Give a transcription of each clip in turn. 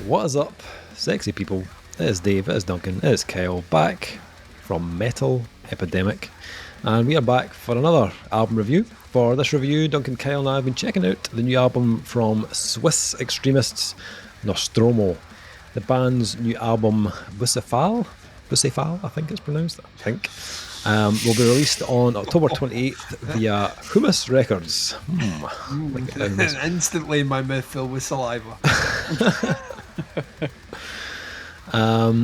What is up, sexy people? It is Dave, it is Duncan, it is Kyle, back from Metal Epidemic, and we are back for another album review. For this review, Duncan Kyle and I have been checking out the new album from Swiss extremists, Nostromo. The band's new album, Bucephale, I think it's pronounced, will be released on October 28th via Hummus Records. Instantly my mouth filled with saliva.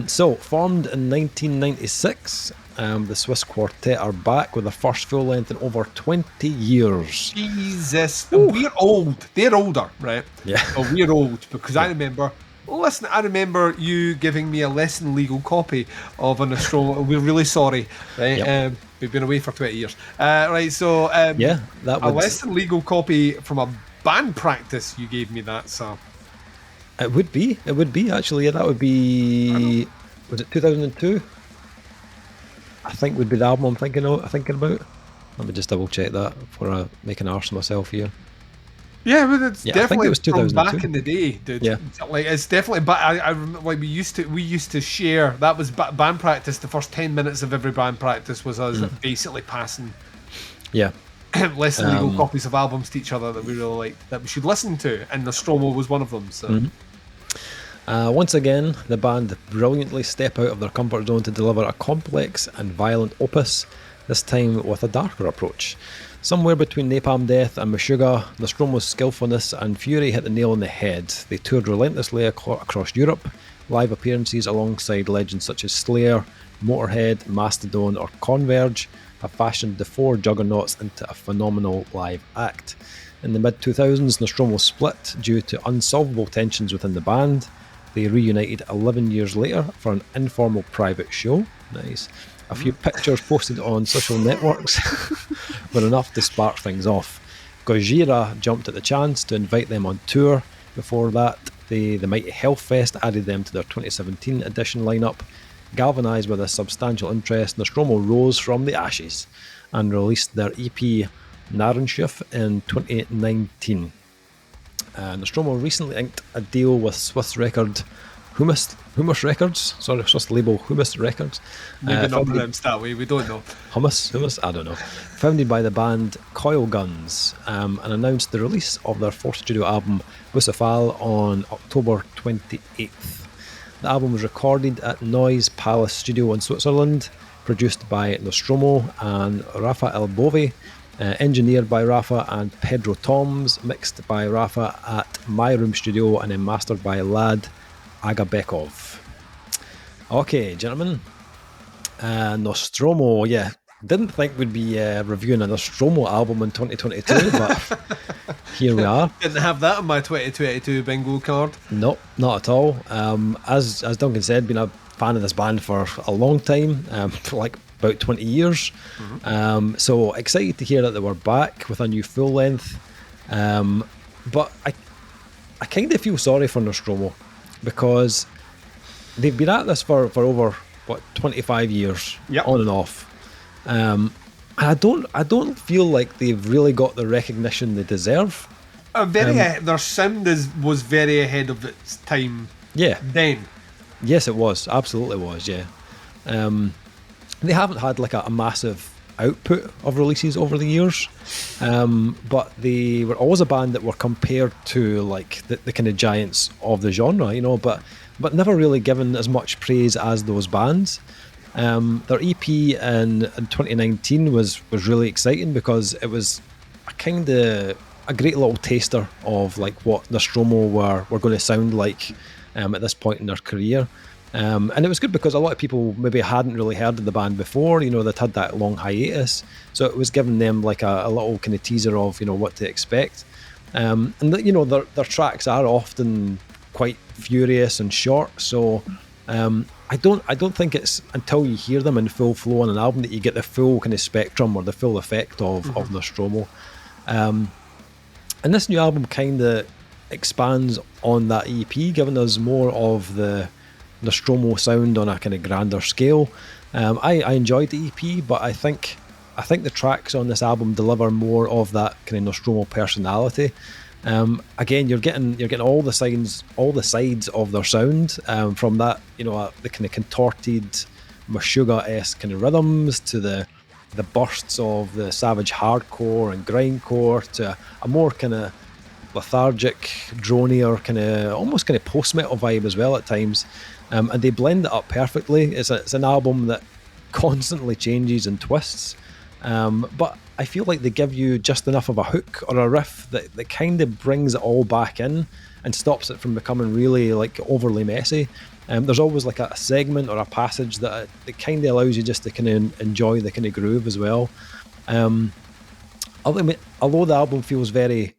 So, formed in 1996, the Swiss quartet are back with their first full length in over 20 years. Jesus. Ooh. We're old. They're older, right? Yeah. Oh, we're old because I remember you giving me a less than legal copy of a Nostromo. We're really sorry, right? Yep. We've been away for 20 years. Right, so that a less than legal copy from a band practice you gave me that, so... It would be actually. That would be. Was it 2002? I think would be the album I'm thinking about. Let me just double check that before I make an arse of myself here. Yeah, but it's definitely I think it was 2002. From back in the day, dude. Yeah, like it's definitely. But I remember, like we used to share. That was band practice. The first 10 minutes of every band practice was us basically passing. Yeah. Less than legal copies of albums to each other that we really liked, that we should listen to, and Nostromo was one of them. So, once again, the band brilliantly step out of their comfort zone to deliver a complex and violent opus, this time with a darker approach. Somewhere between Napalm Death and Meshuggah, Nostromo's skillfulness and fury hit the nail on the head. They toured relentlessly across Europe, live appearances alongside legends such as Slayer, Motorhead, Mastodon or Converge have fashioned the four juggernauts into a phenomenal live act. In the mid-2000s, Nostromo split due to unsolvable tensions within the band. They reunited 11 years later for an informal private show. Nice. A few pictures posted on social networks were enough to spark things off. Gojira jumped at the chance to invite them on tour. Before that, the Mighty Hellfest added them to their 2017 edition lineup. Galvanised with a substantial interest, Nostromo rose from the ashes and released their EP Narrenschiff in 2019. Nostromo recently inked a deal with Swiss label Hummus Records. Maybe not pronounced that way, we don't know. Hummus, I don't know. Founded by the band Coil Guns, and announced the release of their fourth studio album, Bucephale, on October 28th. The album was recorded at Noise Palace Studio in Switzerland, produced by Nostromo and Rafa Bove, engineered by Rafa and Pedro Toms, mixed by Rafa at My Room Studio, and then mastered by Lad Agabekov. Okay, gentlemen. Nostromo, yeah. Didn't think we'd be reviewing a Nostromo album in 2022, but here we are. Didn't have that on my 2022 bingo card. No, not at all. As Duncan said, been a fan of this band for a long time, for like about 20 years. So excited to hear that they were back with a new full length. But I kind of feel sorry for Nostromo because they've been at this for over 25 years, on and off. And I don't feel like they've really got the recognition they deserve. Their sound was very ahead of its time. Yeah. Then. Yes, it was. Absolutely was. Yeah. They haven't had like a massive output of releases over the years, but they were always a band that were compared to like the kind of giants of the genre, you know, but never really given as much praise as those bands. Their EP in 2019 was really exciting because it was a great little taster of like what Nostromo were going to sound like at this point in their career. And it was good because a lot of people maybe hadn't really heard of the band before, you know, they'd had that long hiatus. So it was giving them like a little kind of teaser of, you know, what to expect. And you know, their tracks are often quite furious and short. So I don't think it's until you hear them in full flow on an album that you get the full kind of spectrum or the full effect of Nostromo. And this new album kind of expands on that EP, giving us more of the Nostromo sound on a kind of grander scale. I enjoyed the EP, but I think the tracks on this album deliver more of that kind of Nostromo personality. Again, you're getting all the sides of their sound, from that, the kind of contorted Meshuggah-esque kind of rhythms to the bursts of the savage hardcore and grindcore to a more kind of lethargic, dronier, kind of almost kind of post-metal vibe as well at times, and they blend it up perfectly. It's an album that constantly changes and twists, but I feel like they give you just enough of a hook or a riff that kind of brings it all back in and stops it from becoming really like overly messy. There's always like a segment or a passage that kind of allows you just to kind of enjoy the kind of groove as well. Although the album feels very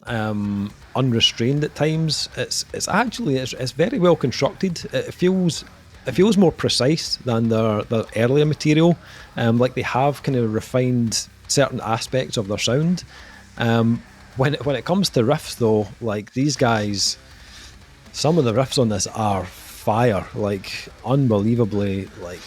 unrestrained at times, it's actually very well constructed. It feels more precise than their earlier material. Like they have kind of refined certain aspects of their sound. When it comes to riffs though, like these guys, some of the riffs on this are fire, like unbelievably, like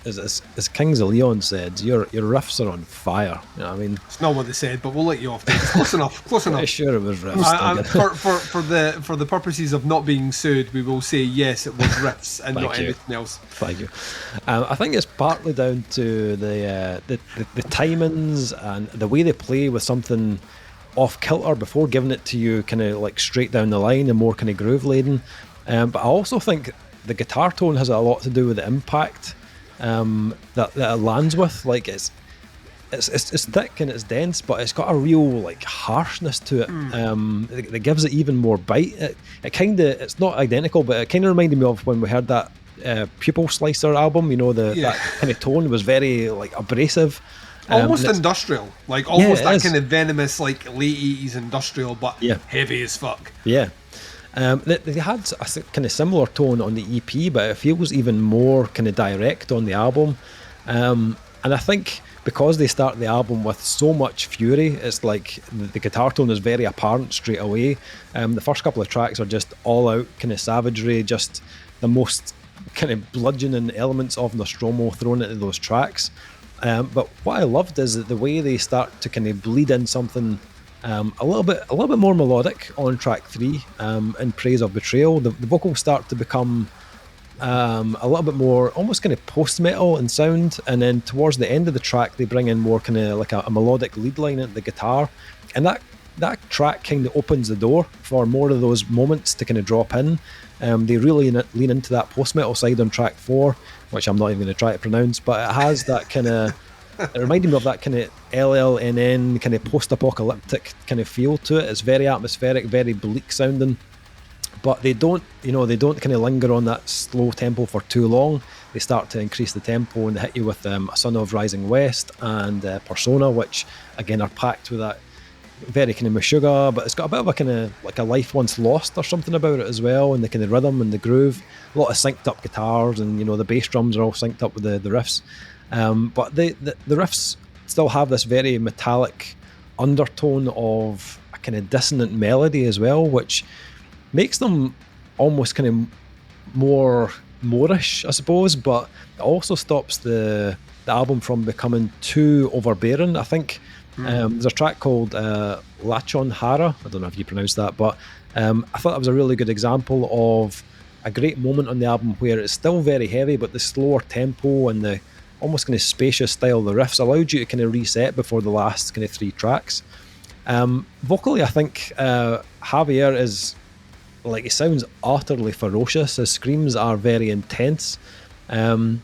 as Kings of Leon said, your riffs are on fire. You know what I mean? It's not what they said, but we'll let you off. Close enough. Close enough. Sure, it was riffs. For the purposes of not being sued, we will say yes, it was riffs and not anything else. Thank you. I think it's partly down to the timings and the way they play with something off kilter before giving it to you, kind of like straight down the line and more kind of groove laden. But I also think the guitar tone has a lot to do with the impact that it lands with. Like it's thick and it's dense, but it's got a real like harshness to it. That gives it even more bite. It kind of, it's not identical, but it kind of reminded me of when we heard that Pupil Slicer album. That kind of tone was very like abrasive. Almost industrial, like almost that kind of venomous, like late 80s industrial, but heavy as fuck. Yeah. They had a kind of similar tone on the EP, but it feels even more kind of direct on the album. And I think because they start the album with so much fury, it's like the guitar tone is very apparent straight away. The first couple of tracks are just all out kind of savagery, just the most kind of bludgeoning elements of Nostromo thrown into those tracks. But what I loved is that the way they start to kind of bleed in something a little bit more melodic on track 3, in Praise of Betrayal. The vocals start to become a little bit more almost kind of post-metal in sound, and then towards the end of the track they bring in more kind of like a melodic lead line at the guitar, and that track kind of opens the door for more of those moments to kind of drop in. They really lean into that post-metal side on track 4, which I'm not even going to try to pronounce, but it has that kind of it reminded me of that kind of LLNN kind of post-apocalyptic kind of feel to it. It's very atmospheric, very bleak sounding, but they don't kind of linger on that slow tempo for too long. They start to increase the tempo and they hit you with A Son of Rising West and Persona, which again are packed with that very kind of Meshuggah, but it's got a bit of a kind of like a life once lost or something about it as well, and the kind of rhythm and the groove. A lot of synced up guitars, and the bass drums are all synced up with the riffs. But the riffs still have this very metallic undertone of a kind of dissonant melody as well, which makes them almost kind of more Moorish, I suppose, but it also stops the album from becoming too overbearing. I think there's a track called Lachon Hara, I don't know if you pronounce that, but I thought that was a really good example of a great moment on the album where it's still very heavy, but the slower tempo and the almost kind of spacious style of the riffs allowed you to kind of reset before the last kind of 3 tracks. Vocally, I think Javier is like, he sounds utterly ferocious. His screams are very intense. I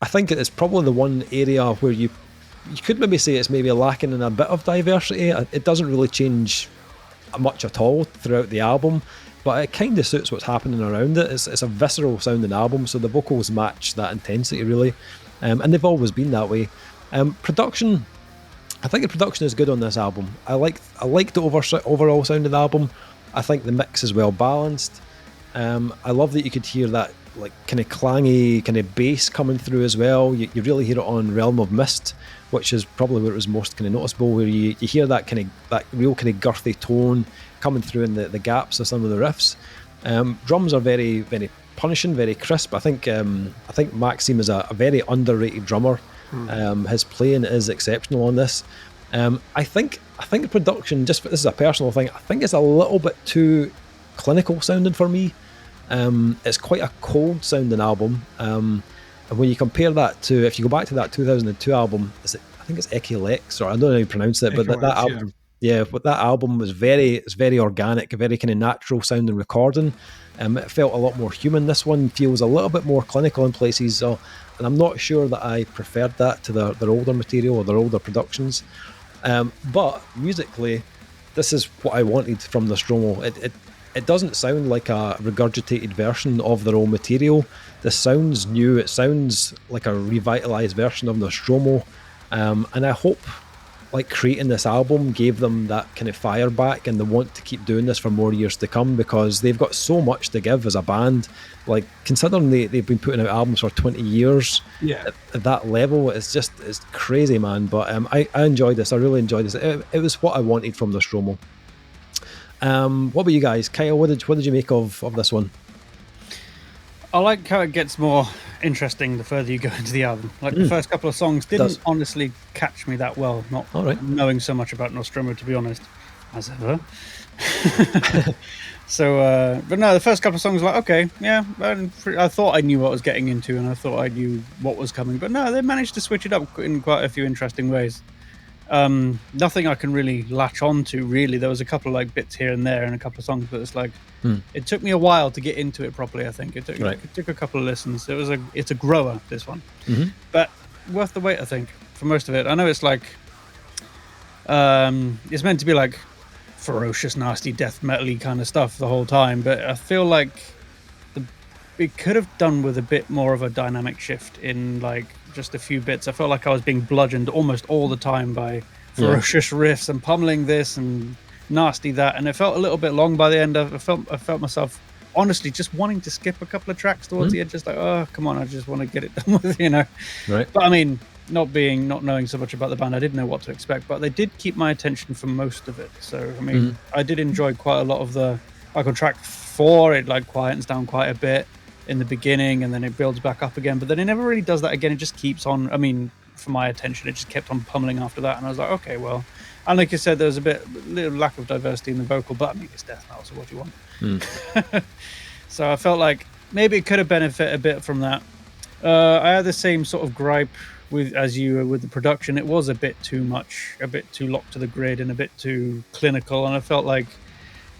think it's probably the one area where you could maybe say it's maybe lacking in a bit of diversity. It doesn't really change much at all throughout the album, but it kind of suits what's happening around it. It's a visceral sounding album, so the vocals match that intensity really, and they've always been that way. Production, I think the production is good on this album. I like the overall sound of the album. I think the mix is well balanced. I love that you could hear that like kind of clangy kind of bass coming through as well. You really hear it on Realm of Mist, which is probably where it was most kind of noticeable, where you hear that real kind of girthy tone coming through in the gaps of some of the riffs. Drums are very, very punishing, very crisp. I think Maxime is a very underrated drummer. His playing is exceptional on this. I think the production, just this is a personal thing, I think it's a little bit too clinical sounding for me. It's quite a cold sounding album. And when you compare that to, if you go back to that 2002 album, I think it's Equilex, or I don't know how you pronounce it, but that album, but that album was it's very organic, a very kind of natural sounding recording. It felt a lot more human. This one feels a little bit more clinical in places, and I'm not sure that I preferred that to their older material or their older productions. But musically, this is what I wanted from Nostromo. It doesn't sound like a regurgitated version of their own material. This sounds new. It sounds like a revitalized version of Nostromo. And I hope like creating this album gave them that kind of fire back, and they want to keep doing this for more years to come, because they've got so much to give as a band. Like, considering they've been putting out albums for 20 years, at that level, it's crazy, man. But I enjoyed this. I really enjoyed this. It was what I wanted from Nostromo. What about you guys? Kyle, what did you make of this one? I like how it gets more interesting the further you go into the album. Like the first couple of songs didn't honestly catch me that well, not knowing so much about Nostromo, to be honest, as ever. So, but no, the first couple of songs were like, okay, yeah, I thought I knew what I was getting into, and I thought I knew what was coming. But no, they managed to switch it up in quite a few interesting ways. Nothing I can really latch on to, really. There was a couple of like bits here and there and a couple of songs, but it's like it took me a while to get into it properly. I think it took a couple of listens. It's a grower, this one, but worth the wait, I think, for most of it. I know it's like it's meant to be like ferocious, nasty, death metal-y kind of stuff the whole time, but I feel like it could have done with a bit more of a dynamic shift in like just a few bits. I felt like I was being bludgeoned almost all the time by ferocious riffs and pummeling this and nasty that, and it felt a little bit long by the end. I felt myself honestly just wanting to skip a couple of tracks towards the end, just like, oh come on, I just want to get it done with, right? But I mean, not knowing so much about the band, I didn't know what to expect, but they did keep my attention for most of it. So I mean, I did enjoy quite a lot of the, like on track 4, it like quietens down quite a bit in the beginning, and then it builds back up again, but then it never really does that again. It just keeps on, I mean, for my attention, it just kept on pummeling after that, and I was like, okay, well, and like you said, there was a little lack of diversity in the vocal, but I mean, it's death metal, so what do you want? So I felt like maybe it could have benefited a bit from that. I had the same sort of gripe as you with the production. It was a bit too much, a bit too locked to the grid and a bit too clinical, and I felt like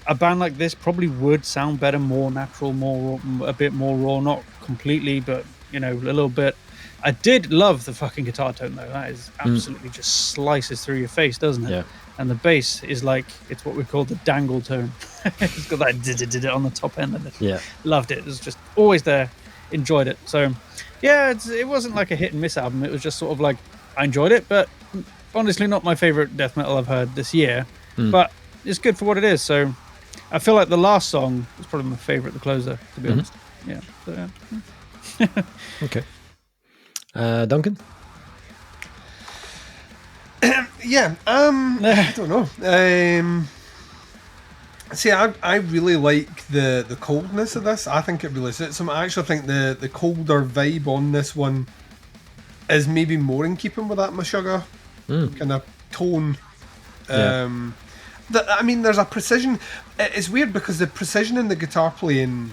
a band like this probably would sound better, more natural, a bit more raw, not completely, but a little bit. I did love the fucking guitar tone though. That is absolutely just slices through your face, doesn't it? Yeah. And the bass is like, it's what we call the dangle tone. It's got that on the top end of it. Yeah. Loved it. It was just always there. Enjoyed it. So yeah, it wasn't like a hit and miss album. It was just sort of like, I enjoyed it, but honestly not my favorite death metal I've heard this year. But it's good for what it is. So I feel like the last song was probably my favorite, the closer, to be honest. Yeah. So, yeah. Okay. Duncan? I don't know. See, I really like the coldness of this. I think it really suits them. I actually think the colder vibe on this one is maybe more in keeping with that Meshuggah kind of tone. I mean, there's a precision. It's weird because the precision in the guitar playing,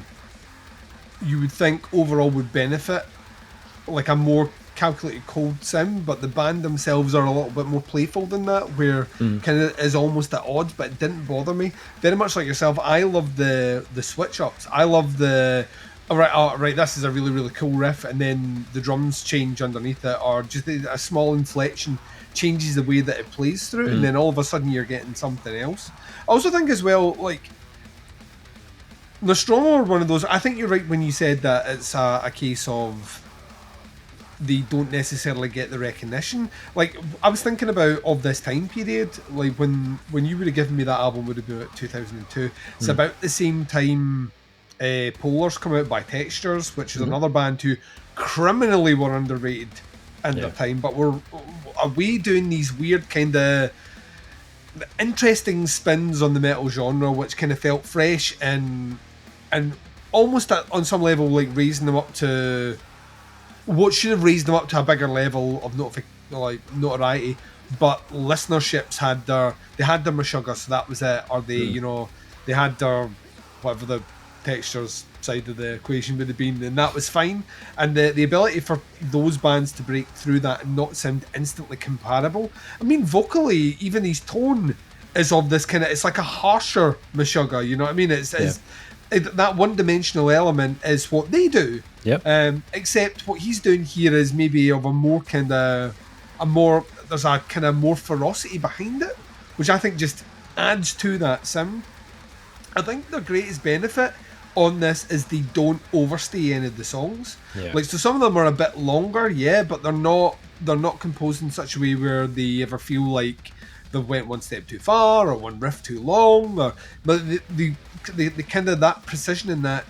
you would think overall would benefit like a more calculated cold sound, but the band themselves are a little bit more playful than that, where kind of is almost at odds, but it didn't bother me. Very much like yourself, I love the switch ups. I love the right, this is a really, really cool riff, and then the drums change underneath it, or just a small inflection changes the way that it plays through, and then all of a sudden you're getting something else. I also think as well, like, Nostromo are one of those, I think you're right when you said that it's a case of they don't necessarily get the recognition. Like, I was thinking about of this time period, like when you would have given me that album would have been about 2002. It's about the same time Polars come out by Textures, which is another band who criminally were underrated in their time, but are we doing these weird kind of interesting spins on the metal genre, which kind of felt fresh and almost on some level like raising them up to what should have raised them up to a bigger level of notoriety but listenerships had their Meshuggah, so that was it. Or they had their whatever the textures side of the equation would have been, and that was fine. And the ability for those bands to break through that and not sound instantly comparable. I mean, vocally, even his tone is of this kind of, it's like a harsher Meshuggah, you know what I mean? It's that one-dimensional element is what they do. Yep. Except what he's doing here is maybe of there's a kind of more ferocity behind it, which I think just adds to that sound. I think the greatest benefit on this is they don't overstay any of the songs. Yeah. Like, so some of them are a bit longer, but they're not composed in such a way where they ever feel like they went one step too far or one riff too long, but the kind of that precision and that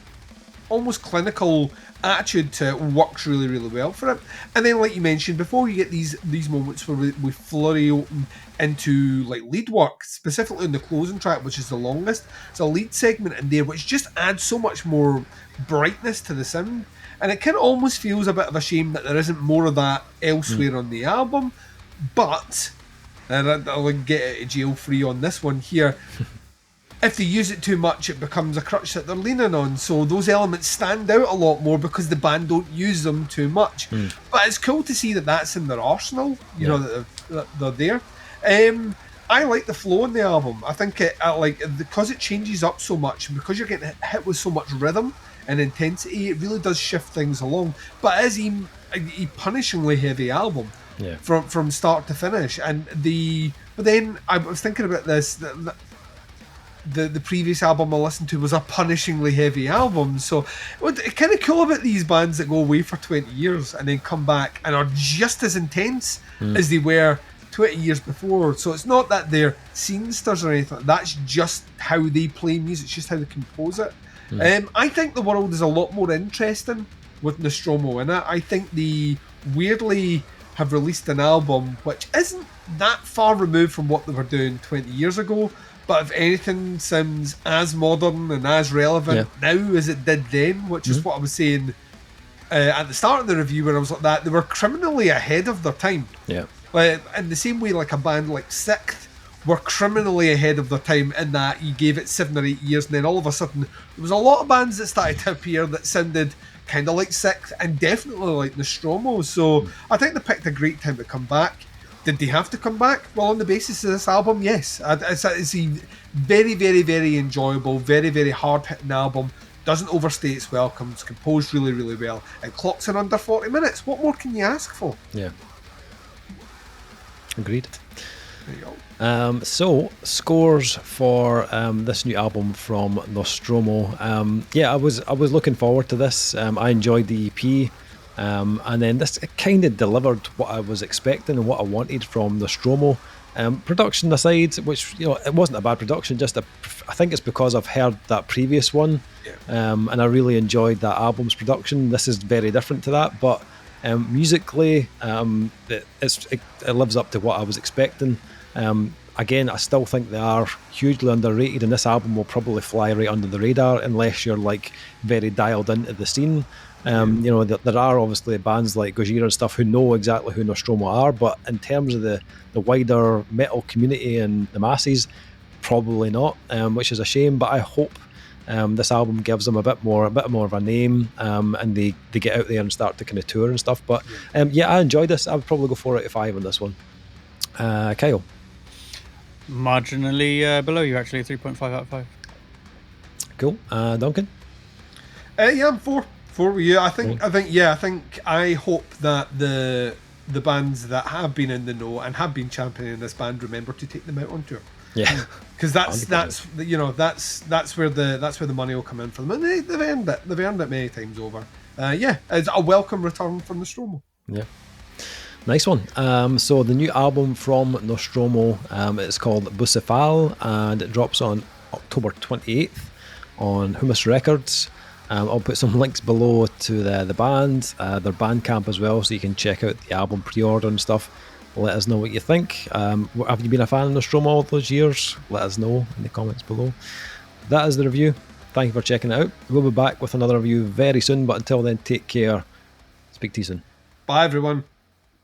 almost clinical attitude to it works really, really well for it. And then, like you mentioned before, you get these moments where we flurry open into like lead work, specifically in the closing track, which is the longest. It's a lead segment in there which just adds so much more brightness to the sound, and it kind of almost feels a bit of a shame that there isn't more of that elsewhere on the album. But, and I'll get out of jail free on this one here, if they use it too much, it becomes a crutch that they're leaning on. So those elements stand out a lot more because the band don't use them too much. But it's cool to see that that's in their arsenal, you know, that they're there. I like the flow in the album. I think because it changes up so much, and because you're getting hit with so much rhythm and intensity, it really does shift things along. But it is a punishingly heavy album from start to finish. But then I was thinking about this. The previous album I listened to was a punishingly heavy album, so it's kind of cool about these bands that go away for 20 years and then come back and are just as intense as they were 20 years before. So it's not that they're scenesters or anything, that's just how they play music, it's just how they compose it. I think the world is a lot more interesting with Nostromo in it. I think they weirdly have released an album which isn't that far removed from what they were doing 20 years ago, but if anything sounds as modern and as relevant now as it did then, which is what I was saying at the start of the review, where I was like that, they were criminally ahead of their time. In the same way like a band like Sixth were criminally ahead of their time in that you gave it 7 or 8 years and then all of a sudden there was a lot of bands that started to appear that sounded kind of like Sixth and definitely like Nostromo. So I think they picked a great time to come back. Did they have to come back? Well, on the basis of this album, yes. It's a very, very, very enjoyable, very, very hard-hitting album. Doesn't overstay its welcome. It's composed really, really well. It clocks in under 40 minutes. What more can you ask for? Yeah. Agreed. There you go. So, scores for this new album from Nostromo. I was looking forward to this. I enjoyed the EP. And then this kind of delivered what I was expecting and what I wanted from Nostromo. Production aside, which, you know, it wasn't a bad production, I think it's because I've heard that previous one, and I really enjoyed that album's production. This is very different to that, but musically, it lives up to what I was expecting. Again, I still think they are hugely underrated, and this album will probably fly right under the radar unless you're like very dialed into the scene. You know, there are obviously bands like Gojira and stuff who know exactly who Nostromo are, but in terms of the wider metal community and the masses, probably not, which is a shame. But I hope this album gives them a bit more of a name, and they get out there and start to kind of tour and stuff. But I enjoyed this. I would probably go 4 out of 5 on this one. Kyle? Marginally below you, actually, 3.5 out of 5. Cool. Duncan? I'm 4 with you. I think I hope that the bands that have been in the know and have been championing this band remember to take them out on tour. Yeah, because that's you know that's where the money will come in for them, and they've earned it. They've earned it many times over. It's a welcome return from Nostromo. Yeah. Nice one. So the new album from Nostromo, it's called Bucephale, and it drops on October 28th on Hummus Records. I'll put some links below to the band, their Bandcamp as well, so you can check out the album pre-order and stuff. Let us know what you think. Have you been a fan of Nostromo all those years? Let us know in the comments below. That is the review. Thank you for checking it out. We'll be back with another review very soon, but until then, take care. Speak to you soon. Bye, everyone.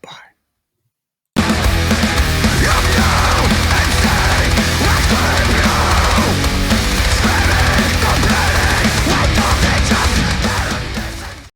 Bye.